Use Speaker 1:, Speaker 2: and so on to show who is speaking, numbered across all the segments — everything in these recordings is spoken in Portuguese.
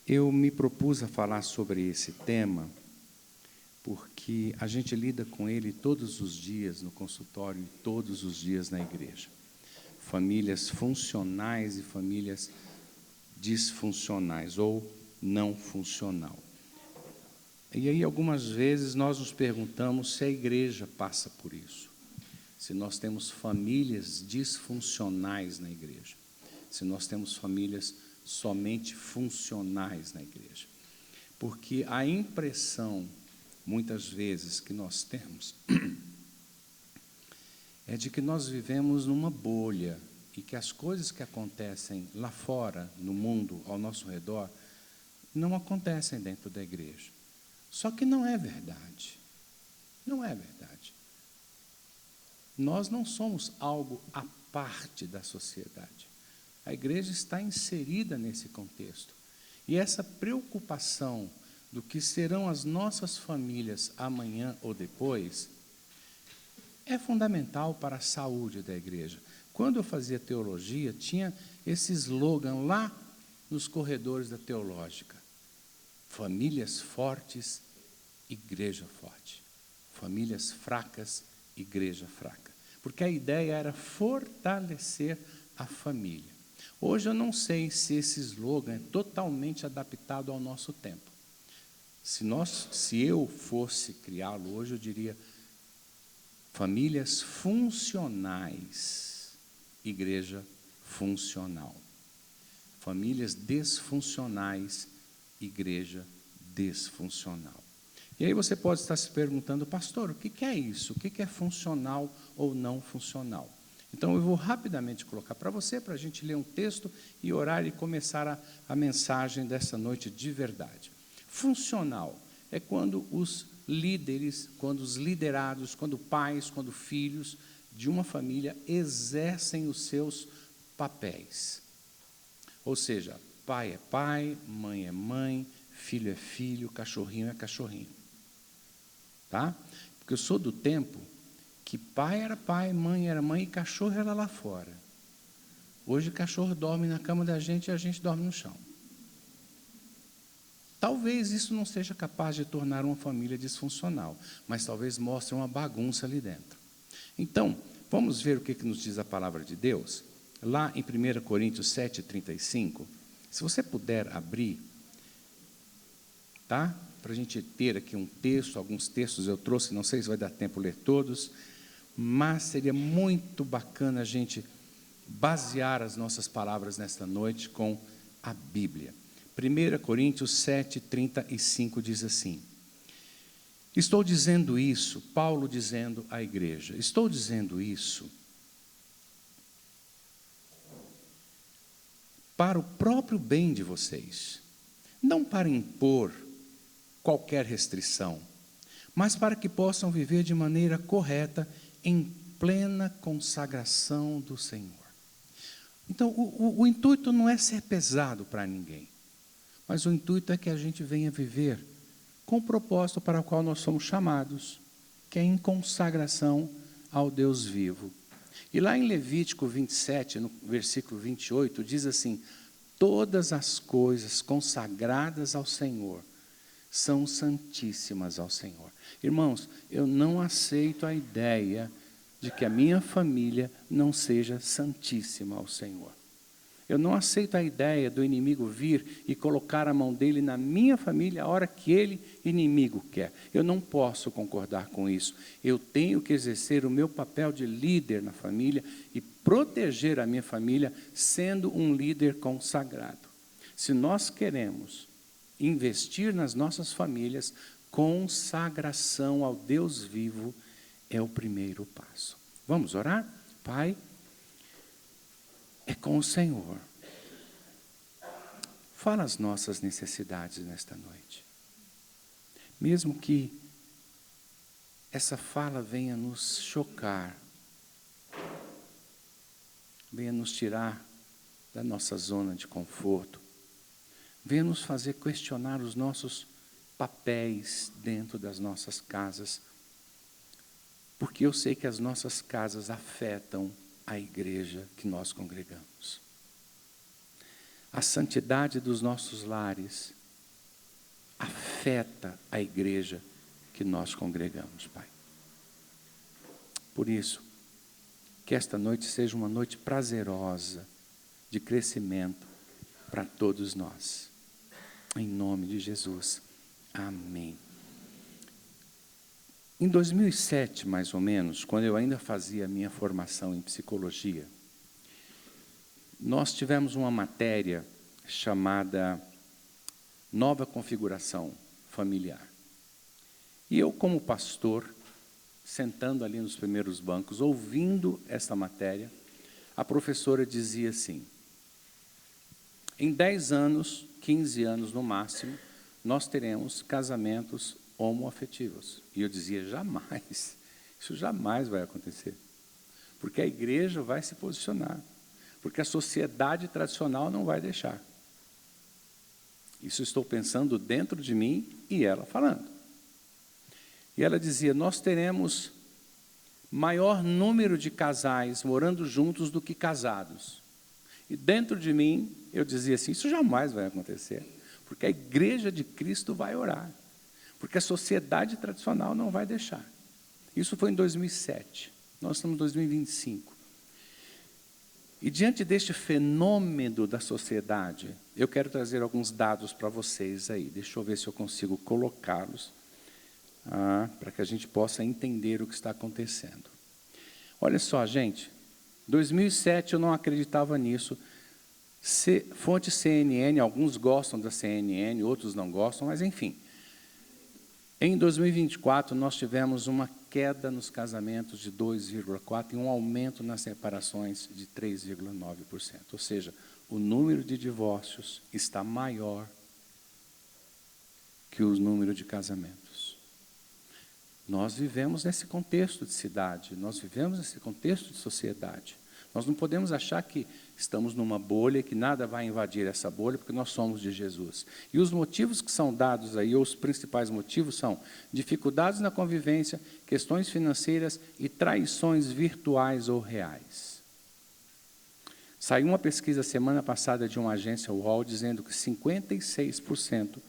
Speaker 1: Eu me propus a falar sobre esse tema porque a gente lida com ele todos os dias no consultório e todos os dias na igreja. Famílias funcionais e famílias disfuncionais ou não funcional. E aí, algumas vezes, nós nos perguntamos se a igreja passa por isso. Se nós temos famílias disfuncionais na igreja. Se nós temos famílias somente funcionais na igreja. Porque a impressão, muitas vezes, que nós temos é de que nós vivemos numa bolha e que as coisas que acontecem lá fora, no mundo, ao nosso redor, não acontecem dentro da igreja. Só que não é verdade. Não é verdade. Nós não somos algo à parte da sociedade. A igreja está inserida nesse contexto. E essa preocupação do que serão as nossas famílias amanhã ou depois é fundamental para a saúde da igreja. Quando eu fazia teologia, tinha esse slogan lá nos corredores da teológica. Famílias fortes, igreja forte. Famílias fracas, igreja fraca. Porque a ideia era fortalecer a família. Hoje eu não sei se esse slogan é totalmente adaptado ao nosso tempo. Se eu fosse criá-lo hoje, eu diria famílias funcionais, igreja funcional. Famílias desfuncionais, igreja desfuncional. E aí você pode estar se perguntando, pastor, o que é isso? O que é funcional ou não funcional? Então, eu vou rapidamente colocar para você, para a gente ler um texto e orar e começar a mensagem dessa noite de verdade. Funcional é quando os líderes, quando os liderados, quando pais, quando filhos de uma família exercem os seus papéis. Ou seja, pai é pai, mãe é mãe, filho é filho, cachorrinho é cachorrinho. Tá? Porque eu sou do tempo que pai era pai, mãe era mãe e cachorro era lá fora. Hoje o cachorro dorme na cama da gente e a gente dorme no chão. Talvez isso não seja capaz de tornar uma família disfuncional, mas talvez mostre uma bagunça ali dentro. Então, vamos ver o que nos diz a palavra de Deus? Lá em 1 Coríntios 7:35, se você puder abrir, tá? Para a gente ter aqui um texto, alguns textos eu trouxe, não sei se vai dar tempo ler todos, mas seria muito bacana a gente basear as nossas palavras nesta noite com a Bíblia. 1 Coríntios 7:35 diz assim: estou dizendo isso, Paulo dizendo à igreja, estou dizendo isso para o próprio bem de vocês, não para impor qualquer restrição, mas para que possam viver de maneira correta em plena consagração do Senhor. Então, o intuito não é ser pesado para ninguém, mas o intuito é que a gente venha viver com o propósito para o qual nós somos chamados, que é em consagração ao Deus vivo. E lá em Levítico 27, no versículo 28, diz assim: todas as coisas consagradas ao Senhor são santíssimas ao Senhor. Irmãos, eu não aceito a ideia de que a minha família não seja santíssima ao Senhor. Eu não aceito a ideia do inimigo vir e colocar a mão dele na minha família a hora que ele, inimigo, quer. Eu não posso concordar com isso. Eu tenho que exercer o meu papel de líder na família e proteger a minha família sendo um líder consagrado. Se nós queremos investir nas nossas famílias, consagração ao Deus vivo é o primeiro passo. Vamos orar? Pai, é com o Senhor. Fala as nossas necessidades nesta noite. Mesmo que essa fala venha nos chocar, venha nos tirar da nossa zona de conforto, venha nos fazer questionar os nossos papéis dentro das nossas casas, porque eu sei que as nossas casas afetam a igreja que nós congregamos. A santidade dos nossos lares afeta a igreja que nós congregamos, Pai. Por isso, que esta noite seja uma noite prazerosa, de crescimento para todos nós. Em nome de Jesus. Amém. Em 2007, mais ou menos, quando eu ainda fazia a minha formação em psicologia, nós tivemos uma matéria chamada Nova Configuração Familiar. E eu, como pastor, sentando ali nos primeiros bancos, ouvindo essa matéria, a professora dizia assim: em 10 anos, 15 anos no máximo, nós teremos casamentos homoafetivos. E eu dizia, jamais, isso jamais vai acontecer. Porque a igreja vai se posicionar. Porque a sociedade tradicional não vai deixar. Isso estou pensando dentro de mim e ela falando. E ela dizia, nós teremos maior número de casais morando juntos do que casados. E dentro de mim, eu dizia assim, isso jamais vai acontecer. Porque a igreja de Cristo vai orar. Porque a sociedade tradicional não vai deixar. Isso foi em 2007. Nós estamos em 2025. E diante deste fenômeno da sociedade, eu quero trazer alguns dados para vocês aí. Deixa eu ver se eu consigo colocá-los, para que a gente possa entender o que está acontecendo. Olha só, gente, 2007 eu não acreditava nisso. Fonte CNN, alguns gostam da CNN, outros não gostam, mas enfim. Em 2024, nós tivemos uma queda nos casamentos de 2,4% e um aumento nas separações de 3,9%. Ou seja, o número de divórcios está maior que o número de casamentos. Nós vivemos nesse contexto de cidade, nós vivemos nesse contexto de sociedade. Nós não podemos achar que estamos numa bolha, que nada vai invadir essa bolha, porque nós somos de Jesus. E os motivos que são dados aí, ou os principais motivos são dificuldades na convivência, questões financeiras e traições virtuais ou reais. Saiu uma pesquisa semana passada de uma agência UOL dizendo que 56%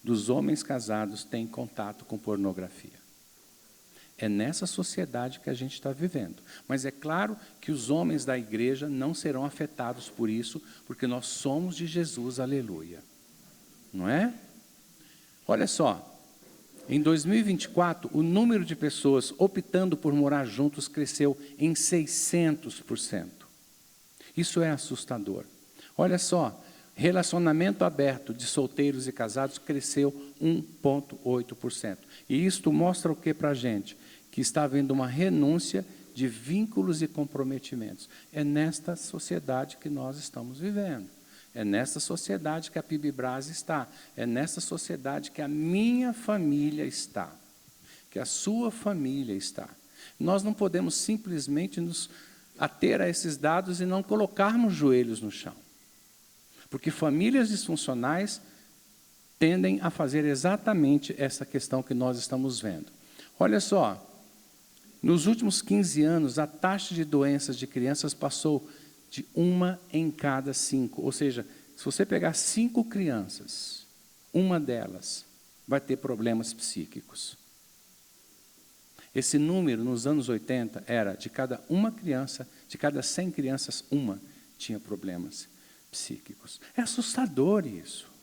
Speaker 1: dos homens casados têm contato com pornografia. É nessa sociedade que a gente está vivendo. Mas é claro que os homens da igreja não serão afetados por isso, porque nós somos de Jesus, aleluia. Não é? Olha só, em 2024, o número de pessoas optando por morar juntos cresceu em 600%. Isso é assustador. Olha só, relacionamento aberto de solteiros e casados cresceu 1,8%. E isto mostra o que para a gente? Que está havendo uma renúncia de vínculos e comprometimentos. É nesta sociedade que nós estamos vivendo. É nesta sociedade que a PIB-Brás está. É nesta sociedade que a minha família está. Que a sua família está. Nós não podemos simplesmente nos ater a esses dados e não colocarmos joelhos no chão. Porque famílias disfuncionais tendem a fazer exatamente essa questão que nós estamos vendo. Olha só, nos últimos 15 anos, a taxa de doenças de crianças passou de 1 em cada 5. Ou seja, se você pegar 5 crianças, uma delas vai ter problemas psíquicos. Esse número, nos anos 80, era de cada 1 criança, de cada 100 crianças, 1 tinha problemas psíquicos. É assustador isso.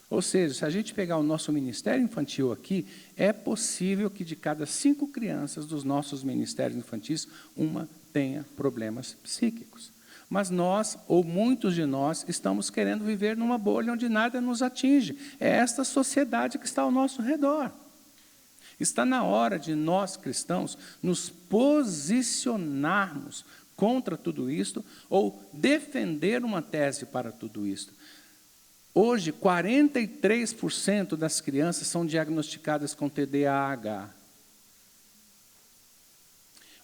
Speaker 1: Ou seja, se a gente pegar o nosso ministério infantil aqui, é possível que de cada 5 crianças dos nossos ministérios infantis, 1 tenha problemas psíquicos. Mas nós, ou muitos de nós, estamos querendo viver numa bolha onde nada nos atinge. É esta sociedade que está ao nosso redor. Está na hora de nós, cristãos, nos posicionarmos contra tudo isto, ou defender uma tese para tudo isto. Hoje, 43% das crianças são diagnosticadas com TDAH.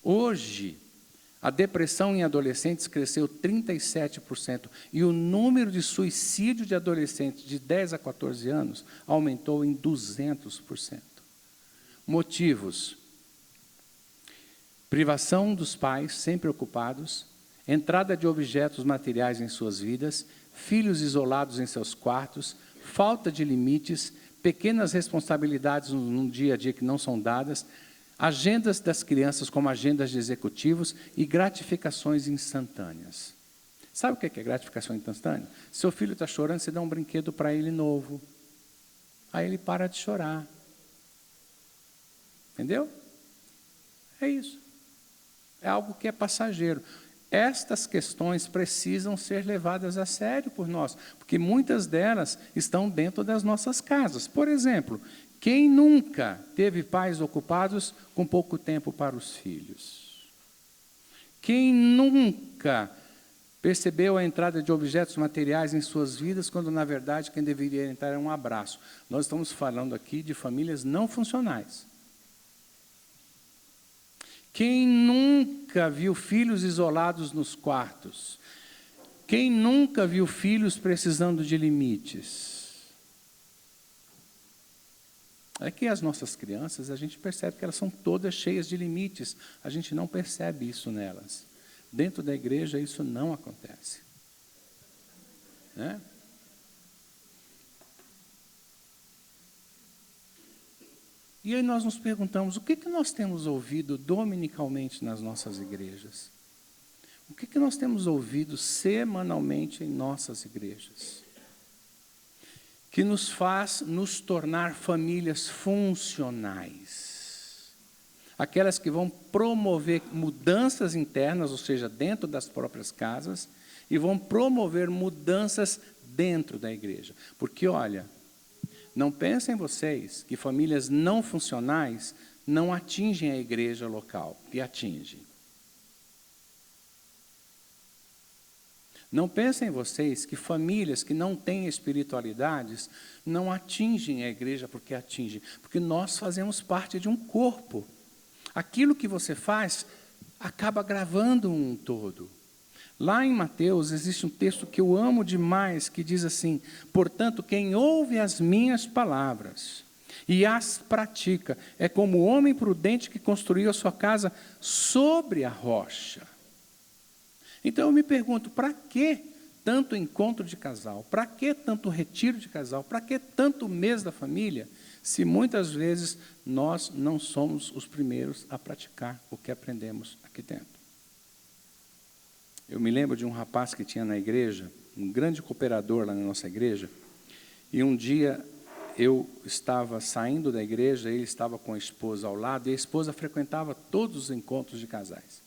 Speaker 1: Hoje, a depressão em adolescentes cresceu 37%. E o número de suicídio de adolescentes de 10 a 14 anos aumentou em 200%. Motivos: privação dos pais, sempre ocupados, entrada de objetos materiais em suas vidas, filhos isolados em seus quartos, falta de limites, pequenas responsabilidades no dia a dia que não são dadas, agendas das crianças como agendas de executivos e gratificações instantâneas. Sabe o que é gratificação instantânea? Seu filho está chorando, você dá um brinquedo para ele novo. Aí ele para de chorar. Entendeu? É isso. É algo que é passageiro. Estas questões precisam ser levadas a sério por nós, porque muitas delas estão dentro das nossas casas. Por exemplo, quem nunca teve pais ocupados com pouco tempo para os filhos? Quem nunca percebeu a entrada de objetos materiais em suas vidas, quando, na verdade, quem deveria entrar é um abraço? Nós estamos falando aqui de famílias não funcionais. Quem nunca viu filhos isolados nos quartos? Quem nunca viu filhos precisando de limites? É que as nossas crianças, a gente percebe que elas são todas cheias de limites. A gente não percebe isso nelas. Dentro da igreja, isso não acontece. Né? E aí nós nos perguntamos, o que nós temos ouvido dominicalmente nas nossas igrejas? O que nós temos ouvido semanalmente em nossas igrejas? Que nos faz nos tornar famílias funcionais. Aquelas que vão promover mudanças internas, ou seja, dentro das próprias casas, e vão promover mudanças dentro da igreja. Porque, olha, não pensem vocês que famílias não funcionais não atingem a igreja local, que atingem. Não pensem vocês que famílias que não têm espiritualidades não atingem a igreja, porque atingem. Porque nós fazemos parte de um corpo. Aquilo que você faz acaba gravando um todo. Lá em Mateus existe um texto que eu amo demais, que diz assim: portanto, quem ouve as minhas palavras e as pratica, é como o homem prudente que construiu a sua casa sobre a rocha. Então eu me pergunto, para que tanto encontro de casal? Para que tanto retiro de casal? Para que tanto mês da família? Se muitas vezes nós não somos os primeiros a praticar o que aprendemos aqui dentro. Eu me lembro de um rapaz que tinha na igreja, um grande cooperador lá na nossa igreja, e um dia eu estava saindo da igreja, ele estava com a esposa ao lado, e a esposa frequentava todos os encontros de casais.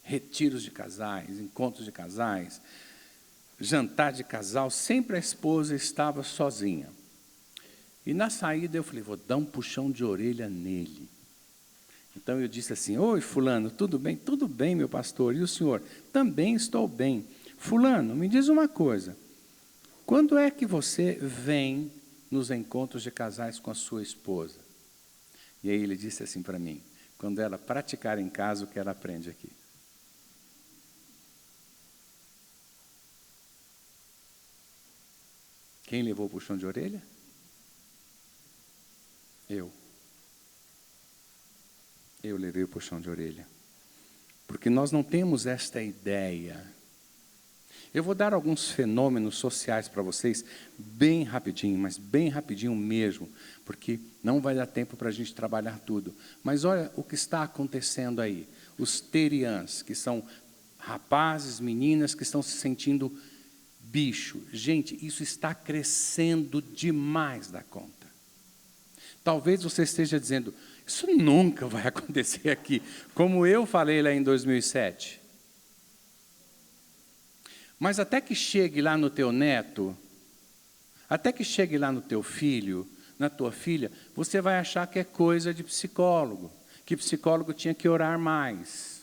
Speaker 1: Retiros de casais, encontros de casais, jantar de casal, sempre a esposa estava sozinha. E na saída eu falei, vou dar um puxão de orelha nele. Então eu disse assim, oi fulano, tudo bem? Tudo bem, meu pastor, e o senhor? Também estou bem. Fulano, me diz uma coisa, quando é que você vem nos encontros de casais com a sua esposa? E aí ele disse assim para mim, quando ela praticar em casa o que ela aprende aqui. Quem levou o puxão de orelha? Eu levei o puxão de orelha. Porque nós não temos esta ideia. Eu vou dar alguns fenômenos sociais para vocês, bem rapidinho, mas bem rapidinho mesmo, porque não vai dar tempo para a gente trabalhar tudo. Mas olha o que está acontecendo aí. Os terians, que são rapazes, meninas, que estão se sentindo bicho. Gente, isso está crescendo demais da conta. Talvez você esteja dizendo, isso nunca vai acontecer aqui, como eu falei lá em 2007. Mas até que chegue lá no teu neto, até que chegue lá no teu filho, na tua filha, você vai achar que é coisa de psicólogo, que psicólogo tinha que orar mais.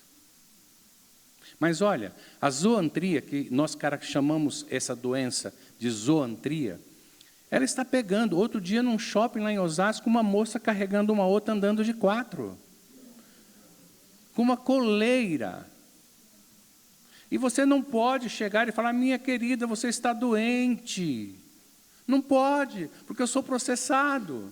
Speaker 1: Mas olha, a zoantria, que nós chamamos essa doença de zoantria, ela está pegando. Outro dia, num shopping lá em Osasco, uma moça carregando uma outra andando de 4. Com uma coleira. E você não pode chegar e falar, minha querida, você está doente. Não pode, porque eu sou processado.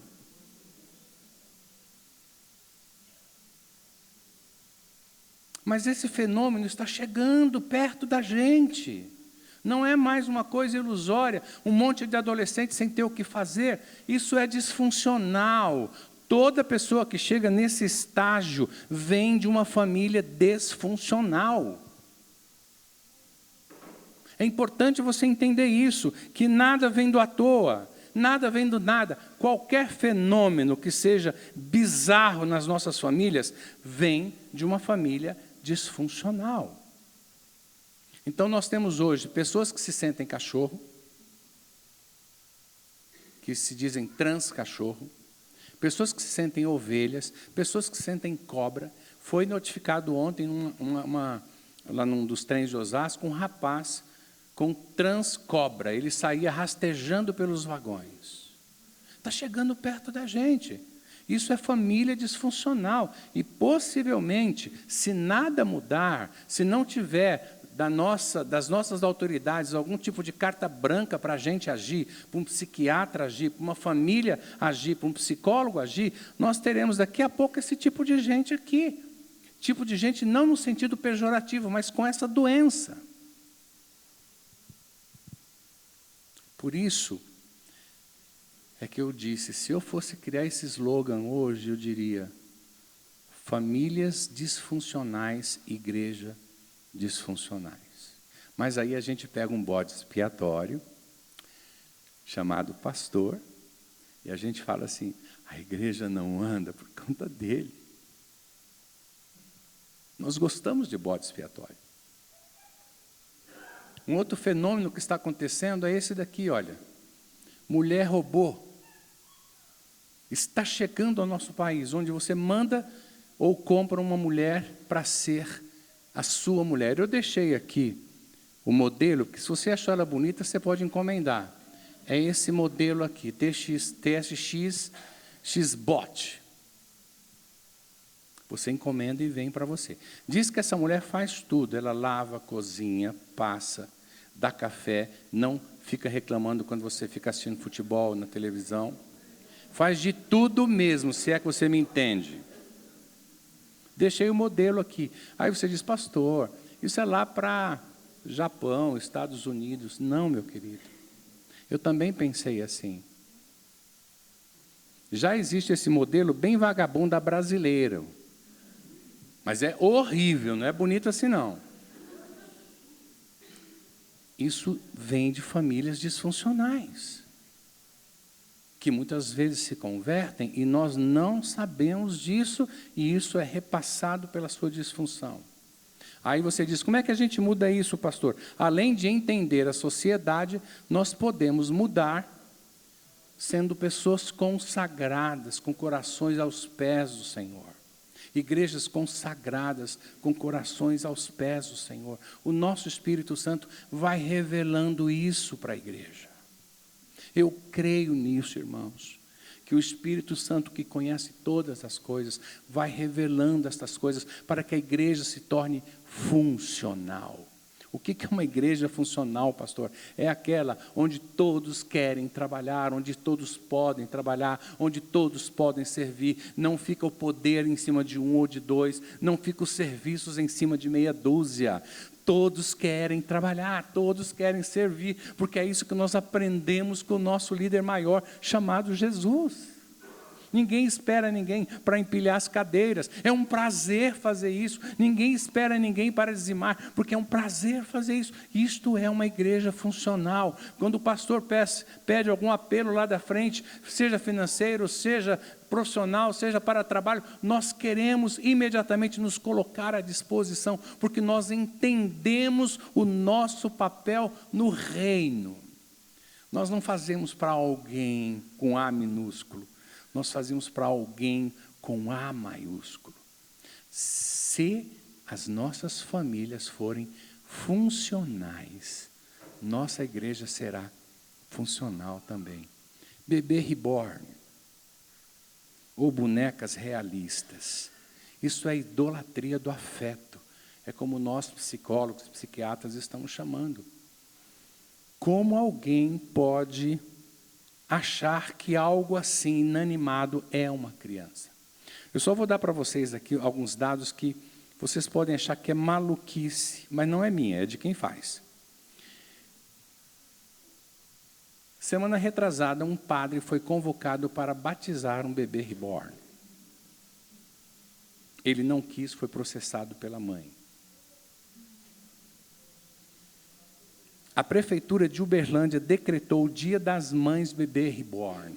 Speaker 1: Mas esse fenômeno está chegando perto da gente. Não é mais uma coisa ilusória, um monte de adolescentes sem ter o que fazer. Isso é disfuncional. Toda pessoa que chega nesse estágio vem de uma família disfuncional. É importante você entender isso, que nada vem do à toa, nada vem do nada. Qualquer fenômeno que seja bizarro nas nossas famílias, vem de uma família disfuncional. Então nós temos hoje pessoas que se sentem cachorro, que se dizem trans-cachorro, pessoas que se sentem ovelhas, pessoas que se sentem cobra. Foi notificado ontem, lá num dos trens de Osasco, um rapaz com trans-cobra. Ele saía rastejando pelos vagões. Está chegando perto da gente. Isso é família disfuncional. E, possivelmente, se nada mudar, se não tiver das nossas autoridades algum tipo de carta branca para a gente agir, para um psiquiatra agir, para uma família agir, para um psicólogo agir, nós teremos daqui a pouco esse tipo de gente aqui. Tipo de gente não no sentido pejorativo, mas com essa doença. Por isso é que eu disse, se eu fosse criar esse slogan hoje, eu diria: famílias disfuncionais, igreja disfuncionais. Mas aí a gente pega um bode expiatório, chamado pastor, e a gente fala assim, a igreja não anda por conta dele. Nós gostamos de bode expiatório. Um outro fenômeno que está acontecendo é esse daqui, olha. Mulher robô. Está chegando ao nosso país, onde você manda ou compra uma mulher para ser a sua mulher. Eu deixei aqui o modelo, que se você achar ela bonita, você pode encomendar. É esse modelo aqui, TSX Xbot. Você encomenda e vem para você. Diz que essa mulher faz tudo. Ela lava, cozinha, passa, dá café, não fica reclamando quando você fica assistindo futebol na televisão. Faz de tudo mesmo, se é que você me entende. Deixei o modelo aqui. Aí você diz, pastor, isso é lá para Japão, Estados Unidos. Não, meu querido. Eu também pensei assim. Já existe esse modelo bem vagabundo brasileiro. Mas é horrível, não é bonito assim não. Isso vem de famílias disfuncionais, que muitas vezes se convertem e nós não sabemos disso, e isso é repassado pela sua disfunção. Aí você diz, como é que a gente muda isso, pastor? Além de entender a sociedade, nós podemos mudar sendo pessoas consagradas, com corações aos pés do Senhor. Igrejas consagradas, com corações aos pés do Senhor. O nosso Espírito Santo vai revelando isso para a igreja. Eu creio nisso, irmãos, que o Espírito Santo, que conhece todas as coisas, vai revelando estas coisas para que a igreja se torne funcional. O que é uma igreja funcional, pastor? É aquela onde todos querem trabalhar, onde todos podem trabalhar, onde todos podem servir. Não fica o poder em cima de um ou de dois, não fica os serviços em cima de meia dúzia. Todos querem trabalhar, todos querem servir, porque é isso que nós aprendemos com o nosso líder maior, chamado Jesus. Ninguém espera ninguém para empilhar as cadeiras. É um prazer fazer isso. Ninguém espera ninguém para dizimar, porque é um prazer fazer isso. Isto é uma igreja funcional. Quando o pastor pede algum apelo lá da frente, seja financeiro, seja profissional, seja para trabalho, nós queremos imediatamente nos colocar à disposição, porque nós entendemos o nosso papel no reino. Nós não fazemos para alguém com A minúsculo. Nós fazemos para alguém com A maiúsculo. Se as nossas famílias forem funcionais, nossa igreja será funcional também. Bebê reborn, ou bonecas realistas. Isso é idolatria do afeto. É como nós, psicólogos, psiquiatras, estamos chamando. Como alguém pode achar que algo assim inanimado é uma criança? Eu só vou dar para vocês aqui alguns dados que vocês podem achar que é maluquice, mas não é minha, é de quem faz. Semana retrasada, um padre foi convocado para batizar um bebê reborn. Ele não quis, foi processado pela mãe. A prefeitura de Uberlândia decretou o Dia das Mães Bebê Reborn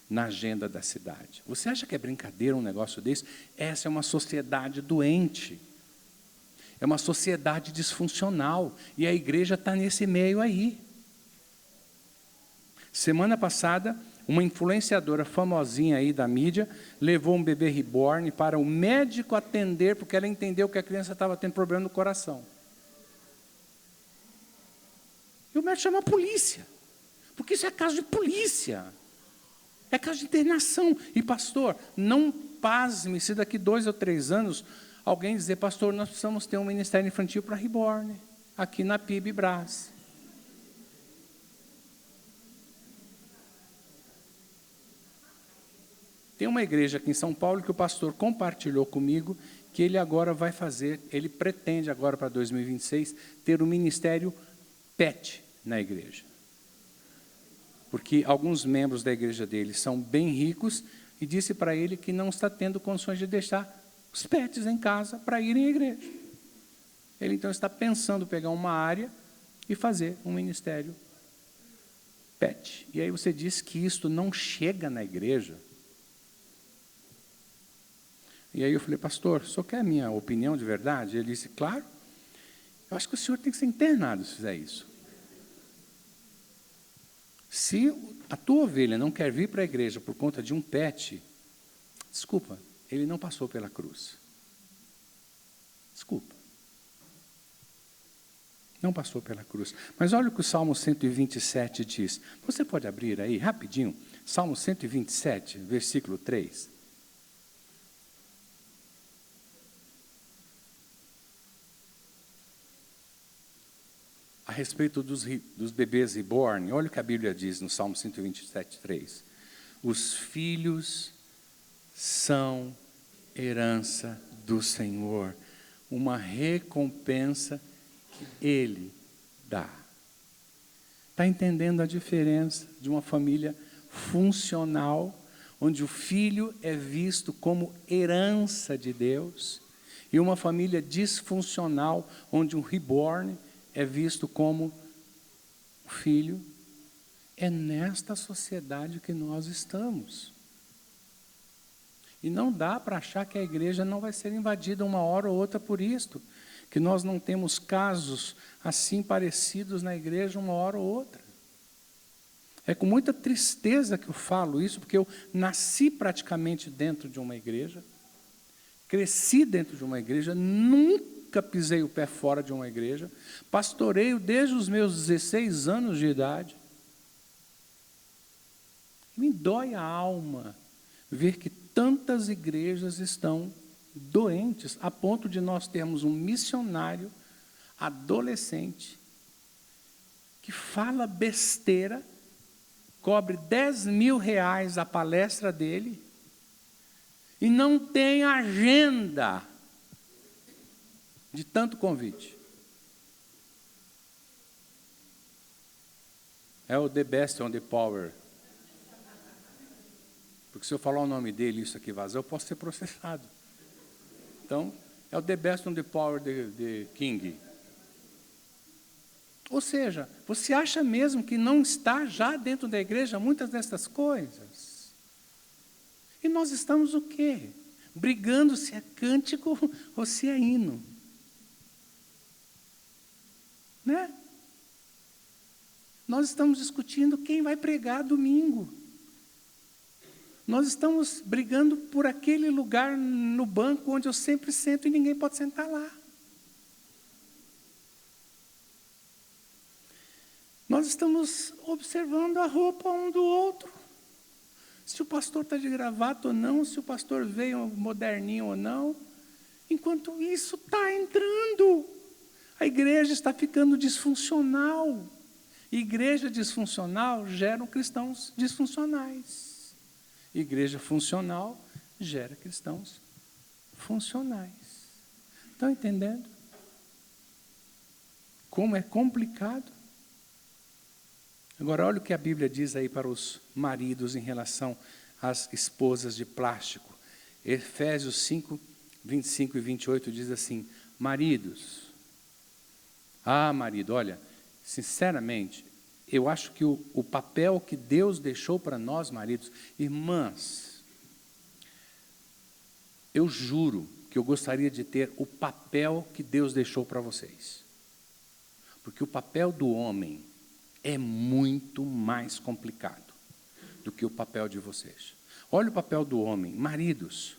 Speaker 1: na agenda da cidade. Você acha que é brincadeira um negócio desse? Essa é uma sociedade doente. É uma sociedade disfuncional. E a igreja está nesse meio aí. Semana passada, uma influenciadora famosinha aí da mídia levou um bebê reborn para o médico atender, porque ela entendeu que a criança estava tendo problema no coração. E o médico chama a polícia, porque isso é caso de polícia. É caso de internação. E, pastor, não pasme se daqui 2 ou 3 anos alguém dizer, pastor, nós precisamos ter um ministério infantil para reborn, aqui na PIB Brás. Tem uma igreja aqui em São Paulo que o pastor compartilhou comigo que ele agora vai fazer, ele pretende agora para 2026 ter um ministério PET na igreja. Porque alguns membros da igreja dele são bem ricos e disse para ele que não está tendo condições de deixar os pets em casa para irem à igreja. Ele então está pensando pegar uma área e fazer um ministério PET. E aí você diz que isto não chega na igreja. E aí eu falei, pastor, o senhor quer a minha opinião de verdade? Ele disse, claro, eu acho que o senhor tem que ser internado se fizer isso. Se a tua ovelha não quer vir para a igreja por conta de um pet, desculpa, ele não passou pela cruz. Desculpa. Não passou pela cruz. Mas olha o que o Salmo 127 diz. Você pode abrir aí, rapidinho, Salmo 127, versículo 3. A respeito dos bebês reborn, olha o que a Bíblia diz no Salmo 127, 3. Os filhos são herança do Senhor, uma recompensa que Ele dá. Está entendendo a diferença de uma família funcional, onde o filho é visto como herança de Deus, e uma família disfuncional, onde um reborn é visto como filho? É nesta sociedade que nós estamos. E não dá para achar que a igreja não vai ser invadida uma hora ou outra por isto, que nós não temos casos assim parecidos na igreja uma hora ou outra. É com muita tristeza que eu falo isso, porque eu nasci praticamente dentro de uma igreja, cresci dentro de uma igreja, nunca pisei o pé fora de uma igreja, pastoreio desde os meus 16 anos de idade. Me dói a alma ver que tantas igrejas estão doentes, a ponto de nós termos um missionário adolescente que fala besteira, cobre R$10.000 a palestra dele e não tem agenda de tanto convite. É o The Best on the Power. Porque se eu falar o nome dele, isso aqui vazar, eu posso ser processado. Então, é o The Best on the Power de King. Ou seja, você acha mesmo que não está já dentro da igreja muitas dessas coisas? E nós estamos o quê? Brigando se é cântico ou se é hino. Né? Nós estamos discutindo quem vai pregar domingo. Nós estamos brigando por aquele lugar no banco onde eu sempre sento e ninguém pode sentar lá. Nós estamos observando a roupa um do outro. Se o pastor está de gravata ou não, se o pastor veio moderninho ou não. Enquanto isso está entrando, a igreja está ficando disfuncional. Igreja disfuncional gera cristãos disfuncionais. Igreja funcional gera cristãos funcionais. Estão entendendo? Como é complicado? Agora, olha o que a Bíblia diz aí para os maridos em relação às esposas de plástico. Efésios 5, 25 e 28 diz assim: maridos, marido, olha, sinceramente, eu acho que o papel que Deus deixou para nós, maridos, irmãs, eu juro que eu gostaria de ter o papel que Deus deixou para vocês. Porque o papel do homem é muito mais complicado do que o papel de vocês. Olha o papel do homem. Maridos,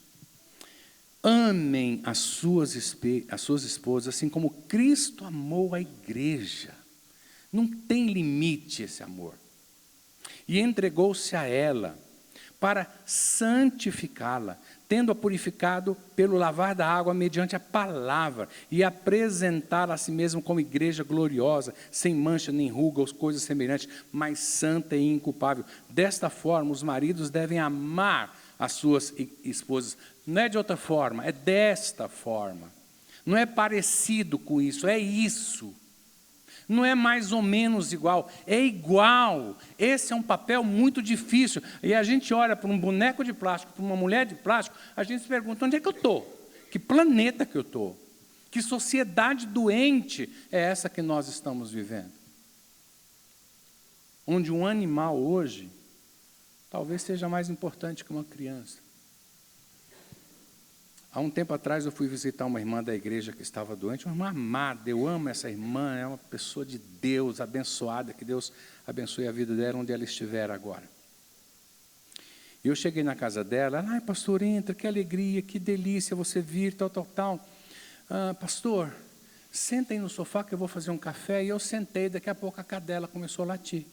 Speaker 1: amem as suas esposas, assim como Cristo amou a igreja. Não tem limite esse amor. E entregou-se a ela para santificá-la, tendo-a purificado pelo lavar da água mediante a palavra, e apresentá-la a si mesmo como igreja gloriosa, sem mancha nem ruga ou coisas semelhantes, mas santa e inculpável. Desta forma, os maridos devem amar as suas esposas. Não é de outra forma, é desta forma. Não é parecido com isso, é isso. Não é mais ou menos igual, é igual. Esse é um papel muito difícil. E a gente olha para um boneco de plástico, para uma mulher de plástico, a gente se pergunta, onde é que eu estou? Que planeta que eu estou? Que sociedade doente é essa que nós estamos vivendo? Onde um animal hoje, talvez seja mais importante que uma criança. Há um tempo atrás eu fui visitar uma irmã da igreja que estava doente, uma irmã amada, eu amo essa irmã, é uma pessoa de Deus, abençoada, que Deus abençoe a vida dela onde ela estiver agora. E eu cheguei na casa dela, ela, pastor, entra, que alegria, que delícia você vir, tal. Pastor, senta aí no sofá que eu vou fazer um café, e eu sentei, daqui a pouco a cadela começou a latir.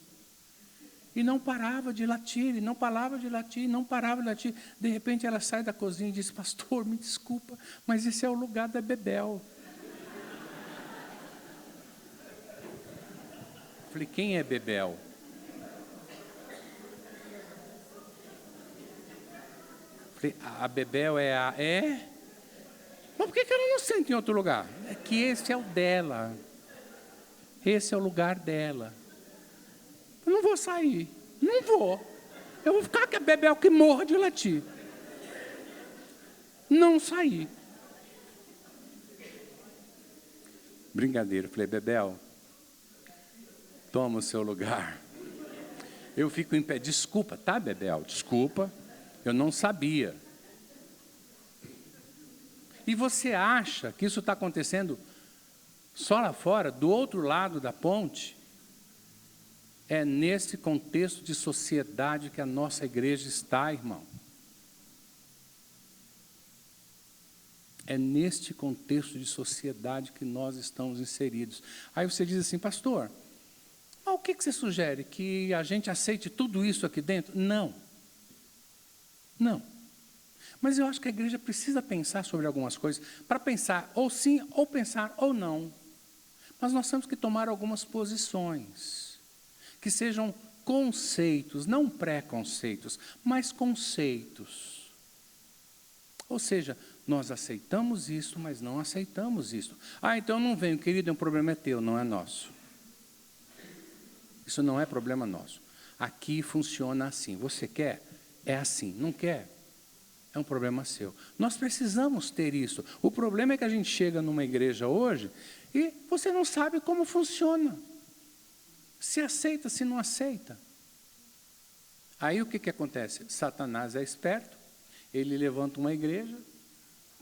Speaker 1: E não parava de latir, não parava de latir. De repente ela sai da cozinha e diz, pastor, me desculpa, mas esse é o lugar da Bebel. Falei, quem é Bebel? Falei, a Bebel é a... É? Mas por que ela não senta em outro lugar? É que esse é o dela. Esse é o lugar dela. Eu não vou sair. Não vou. Eu vou ficar com a Bebel que morra de latir. Não sair. Brincadeira. Falei, Bebel, toma o seu lugar. Eu fico em pé. Desculpa, tá, Bebel? Desculpa. Eu não sabia. E você acha que isso está acontecendo só lá fora, do outro lado da ponte? É nesse contexto de sociedade que a nossa igreja está, irmão. É neste contexto de sociedade que nós estamos inseridos. Aí você diz assim, pastor, o que você sugere? Que a gente aceite tudo isso aqui dentro? Não. Não. Mas eu acho que a igreja precisa pensar sobre algumas coisas, para pensar ou sim, ou pensar ou não. Mas nós temos que tomar algumas posições. Que sejam conceitos, não preconceitos, mas conceitos. Ou seja, nós aceitamos isso, mas não aceitamos isso. Então não venho, querido, o problema é teu, não é nosso. Isso não é problema nosso. Aqui funciona assim. Você quer? É assim. Não quer? É um problema seu. Nós precisamos ter isso. O problema é que a gente chega numa igreja hoje e você não sabe como funciona. Se aceita, se não aceita. Aí o que acontece? Satanás é esperto, ele levanta uma igreja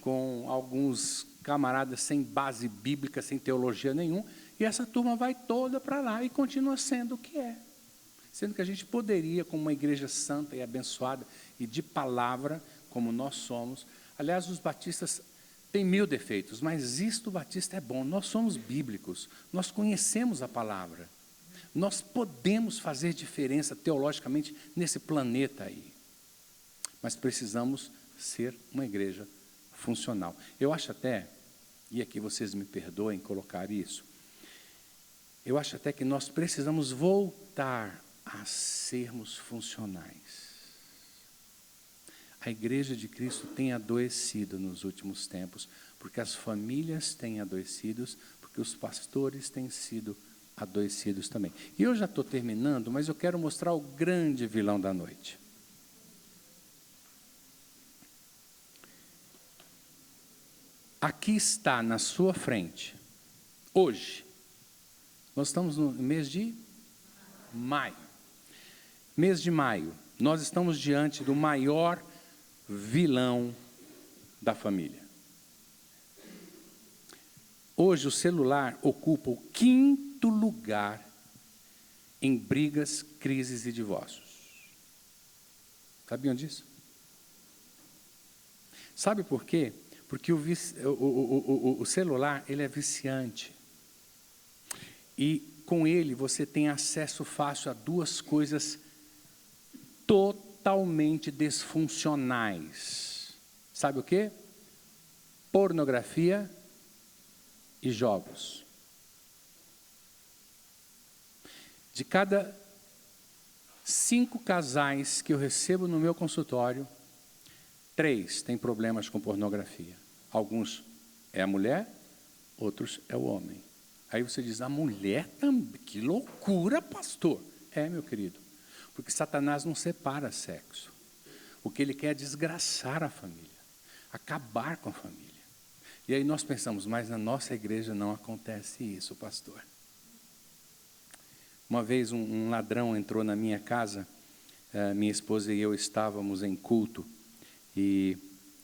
Speaker 1: com alguns camaradas sem base bíblica, sem teologia nenhuma, e essa turma vai toda para lá e continua sendo o que é. Sendo que a gente poderia, como uma igreja santa e abençoada e de palavra, como nós somos, aliás, os batistas têm 1000 defeitos, mas isto, batista, é bom. Nós somos bíblicos, nós conhecemos a palavra. Nós podemos fazer diferença teologicamente nesse planeta aí. Mas precisamos ser uma igreja funcional. Eu acho até, e aqui vocês me perdoem colocar isso, eu acho até que nós precisamos voltar a sermos funcionais. A igreja de Cristo tem adoecido nos últimos tempos, porque as famílias têm adoecido, porque os pastores têm sido adoecidos também. E eu já estou terminando, mas eu quero mostrar o grande vilão da noite. Aqui está na sua frente, hoje, nós estamos no mês de maio. Mês de maio, nós estamos diante do maior vilão da família. Hoje o celular ocupa o 5º lugar em brigas, crises e divórcios. Sabiam disso? Sabe por quê? Porque o celular, ele é viciante. E com ele você tem acesso fácil a 2 coisas totalmente disfuncionais. Sabe o quê? Pornografia e jogos. De cada 5 casais que eu recebo no meu consultório, 3 têm problemas com pornografia. Alguns é a mulher, outros é o homem. Aí você diz, a mulher também, que loucura, pastor. É, meu querido, porque Satanás não separa sexo. O que ele quer é desgraçar a família, acabar com a família. E aí nós pensamos, mas na nossa igreja não acontece isso, pastor. Uma vez um ladrão entrou na minha casa, minha esposa e eu estávamos em culto, e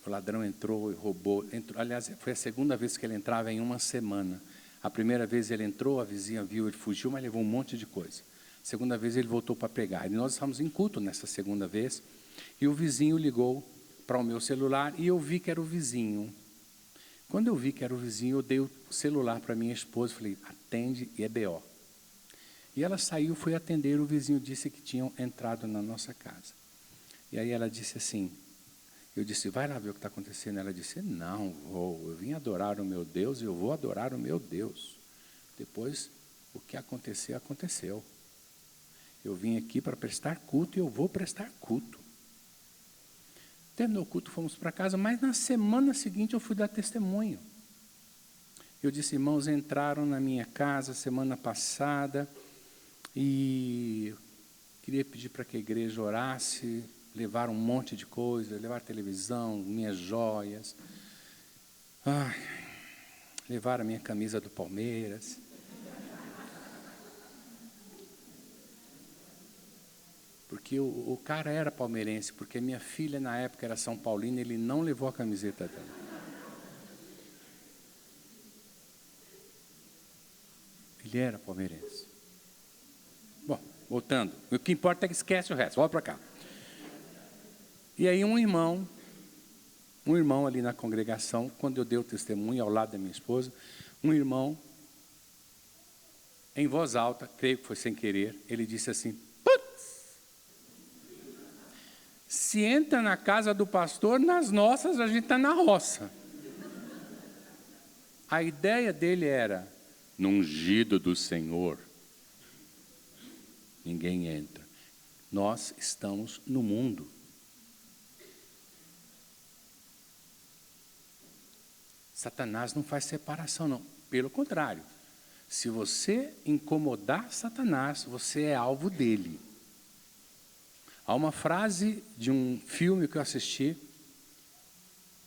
Speaker 1: o ladrão entrou e roubou. Aliás, foi a 2ª vez que ele entrava em uma semana. A primeira vez ele entrou, a vizinha viu, ele fugiu, mas levou um monte de coisa. A 2ª vez ele voltou para pregar. E nós estávamos em culto nessa 2ª vez, e o vizinho ligou para o meu celular, e eu vi que era o vizinho. Quando eu vi que era o vizinho, eu dei o celular para minha esposa, falei, atende, e é B.O. E ela saiu, foi atender, o vizinho disse que tinham entrado na nossa casa. E aí ela disse assim, eu disse, vai lá ver o que está acontecendo. Ela disse, não, eu vim adorar o meu Deus e eu vou adorar o meu Deus. Depois, o que acontecer, aconteceu. Eu vim aqui para prestar culto e eu vou prestar culto. Terminou o culto, fomos para casa, mas na semana seguinte eu fui dar testemunho. Eu disse, irmãos, entraram na minha casa semana passada e queria pedir para que a igreja orasse, levaram um monte de coisa, levaram televisão, minhas joias, levaram a minha camisa do Palmeiras. Porque o cara era palmeirense, porque minha filha na época era São Paulina, ele não levou a camiseta dela. Ele era palmeirense. Bom, voltando, o que importa é que esquece o resto, volta para cá. E aí um irmão ali na congregação, quando eu dei o testemunho ao lado da minha esposa, um irmão, em voz alta, creio que foi sem querer, ele disse assim, putz, se entra na casa do pastor, nas nossas a gente está na roça. A ideia dele era, no ungido do Senhor, ninguém entra. Nós estamos no mundo. Satanás não faz separação, não. Pelo contrário, se você incomodar Satanás, você é alvo dele. Há uma frase de um filme que eu assisti,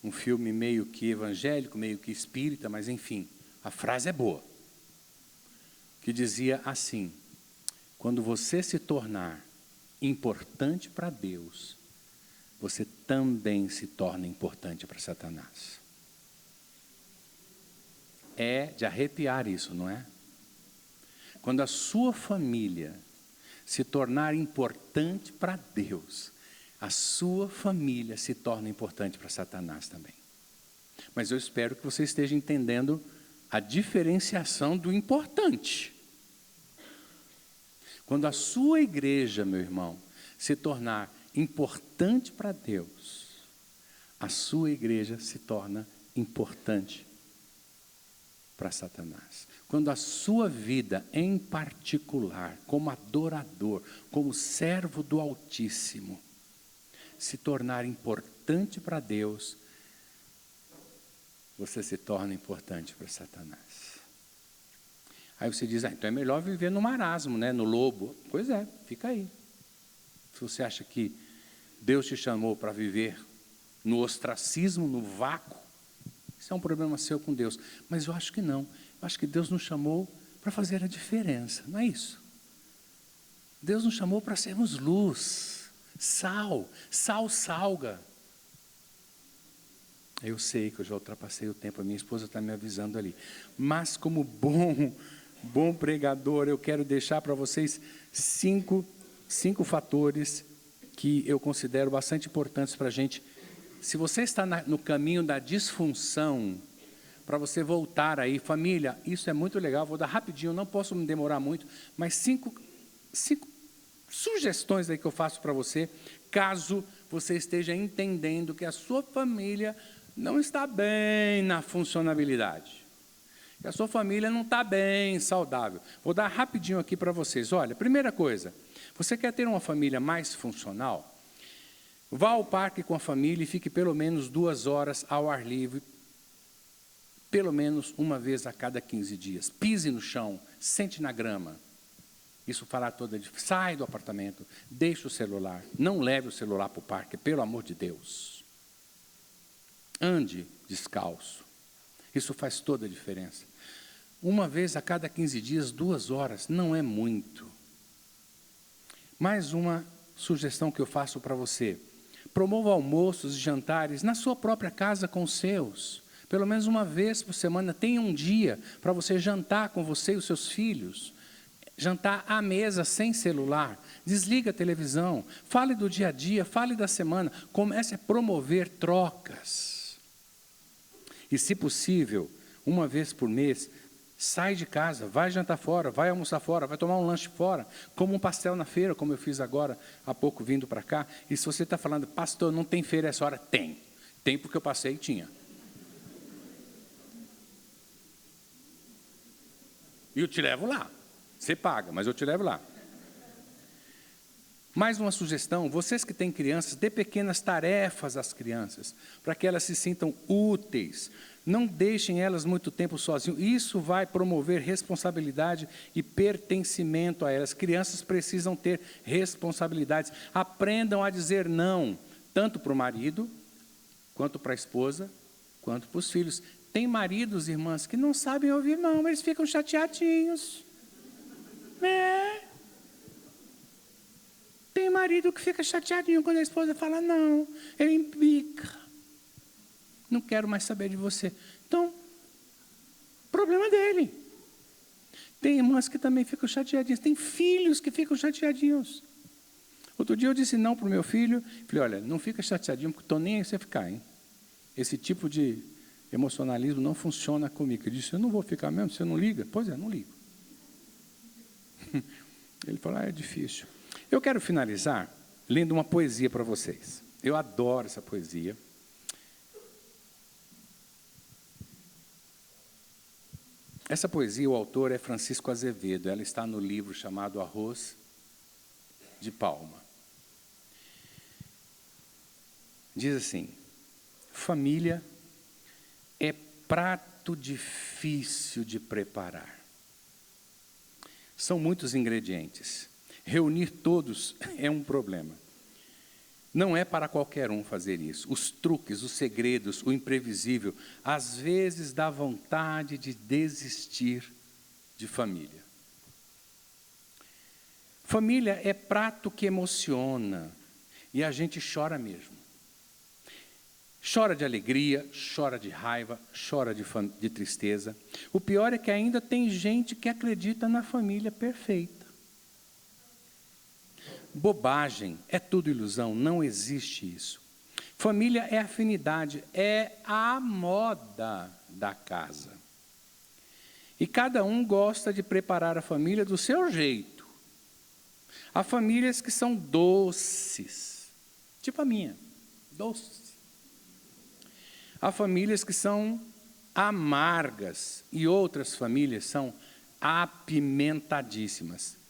Speaker 1: um filme meio que evangélico, meio que espírita, mas enfim, a frase é boa, que dizia assim, quando você se tornar importante para Deus, você também se torna importante para Satanás. É de arrepiar isso, não é? Quando a sua família se tornar importante para Deus, a sua família se torna importante para Satanás também. Mas eu espero que você esteja entendendo a diferenciação do importante. Quando a sua igreja, meu irmão, se tornar importante para Deus, a sua igreja se torna importante para Satanás. Quando a sua vida, em particular, como adorador, como servo do Altíssimo, se tornar importante para Deus, você se torna importante para Satanás. Aí você diz, então é melhor viver no marasmo, né? No lobo. Pois é, fica aí. Se você acha que Deus te chamou para viver no ostracismo, no vácuo, isso é um problema seu com Deus. Mas eu acho que não. Eu acho que Deus nos chamou para fazer a diferença, não é isso? Deus nos chamou para sermos luz, sal. Sal salga. Eu sei que eu já ultrapassei o tempo, a minha esposa está me avisando ali. Mas como bom pregador, eu quero deixar para vocês cinco fatores que eu considero bastante importantes para a gente. Se você está no caminho da disfunção, para você voltar aí, família, isso é muito legal, vou dar rapidinho, não posso me demorar muito, mas cinco sugestões aí que eu faço para você, caso você esteja entendendo que a sua família não está bem na funcionabilidade, que a sua família não está bem saudável. Vou dar rapidinho aqui para vocês. Olha, primeira coisa, você quer ter uma família mais funcional? Vá ao parque com a família e fique pelo menos 2 horas ao ar livre, pelo menos uma vez a cada 15 dias. Pise no chão, sente na grama. Isso fará toda a diferença. Sai do apartamento, deixe o celular. Não leve o celular para o parque, pelo amor de Deus. Ande descalço. Isso faz toda a diferença. Uma vez a cada 15 dias, 2 horas, não é muito. Mais uma sugestão que eu faço para você. Promova almoços e jantares na sua própria casa com os seus. Pelo menos uma vez por semana, tenha um dia para você jantar com você e os seus filhos. Jantar à mesa, sem celular. Desliga a televisão. Fale do dia a dia, fale da semana. Comece a promover trocas. E, se possível, uma vez por mês, sai de casa, vai jantar fora, vai almoçar fora, vai tomar um lanche fora, como um pastel na feira, como eu fiz agora, há pouco, vindo para cá. E se você está falando, pastor, não tem feira essa hora? Tem. Tem porque eu passei e tinha. E eu te levo lá. Você paga, mas eu te levo lá. Mais uma sugestão, vocês que têm crianças, dê pequenas tarefas às crianças, para que elas se sintam úteis. Não deixem elas muito tempo sozinhas. Isso vai promover responsabilidade e pertencimento a elas. Crianças precisam ter responsabilidades. Aprendam a dizer não, tanto para o marido, quanto para a esposa, quanto para os filhos. Tem maridos, irmãs, que não sabem ouvir não, eles ficam chateadinhos. Tem marido que fica chateadinho quando a esposa fala não, ele implica. Não quero mais saber de você. Então, problema dele. Tem irmãs que também ficam chateadinhas. Tem filhos que ficam chateadinhos. Outro dia eu disse não para o meu filho. Falei, olha, não fica chateadinho, porque estou nem aí você ficar, hein? Esse tipo de emocionalismo não funciona comigo. Ele disse, eu não vou ficar mesmo, você não liga? Pois é, não ligo. Ele falou, é difícil. Eu quero finalizar lendo uma poesia para vocês. Eu adoro essa poesia. Essa poesia, o autor é Francisco Azevedo. Ela está no livro chamado Arroz de Palma. Diz assim, família é prato difícil de preparar. São muitos ingredientes. Reunir todos é um problema. Não é para qualquer um fazer isso. Os truques, os segredos, o imprevisível, às vezes dá vontade de desistir de família. Família é prato que emociona e a gente chora mesmo. Chora de alegria, chora de raiva, chora de tristeza. O pior é que ainda tem gente que acredita na família perfeita. Bobagem, é tudo ilusão, não existe isso. Família é afinidade, é a moda da casa. E cada um gosta de preparar a família do seu jeito. Há famílias que são doces, tipo a minha, doce. Há famílias que são amargas e outras famílias são apimentadíssimas.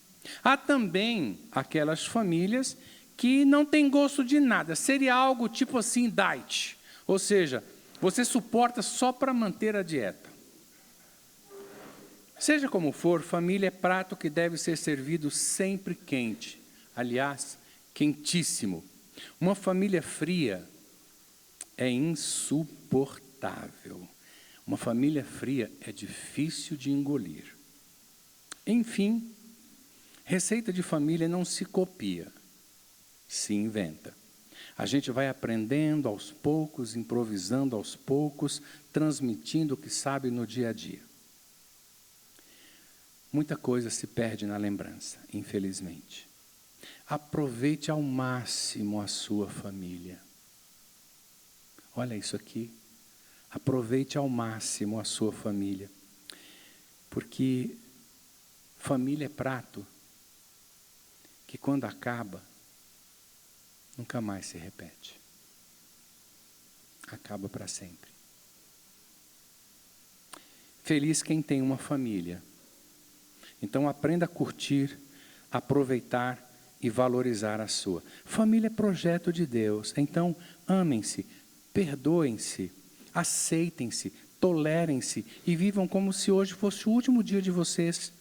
Speaker 1: Há também aquelas famílias que não têm gosto de nada. Seria algo tipo assim, diet. Ou seja, você suporta só para manter a dieta. Seja como for, família é prato que deve ser servido sempre quente. Aliás, quentíssimo. Uma família fria é insuportável. Uma família fria é difícil de engolir. Enfim, receita de família não se copia, se inventa. A gente vai aprendendo aos poucos, improvisando aos poucos, transmitindo o que sabe no dia a dia. Muita coisa se perde na lembrança, infelizmente. Aproveite ao máximo a sua família. Olha isso aqui. Aproveite ao máximo a sua família. Porque família é prato que quando acaba, nunca mais se repete. Acaba para sempre. Feliz quem tem uma família. Então aprenda a curtir, aproveitar e valorizar a sua. Família é projeto de Deus. Então amem-se, perdoem-se, aceitem-se, tolerem-se e vivam como se hoje fosse o último dia de vocês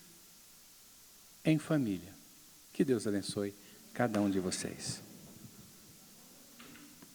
Speaker 1: em família. Que Deus abençoe cada um de vocês.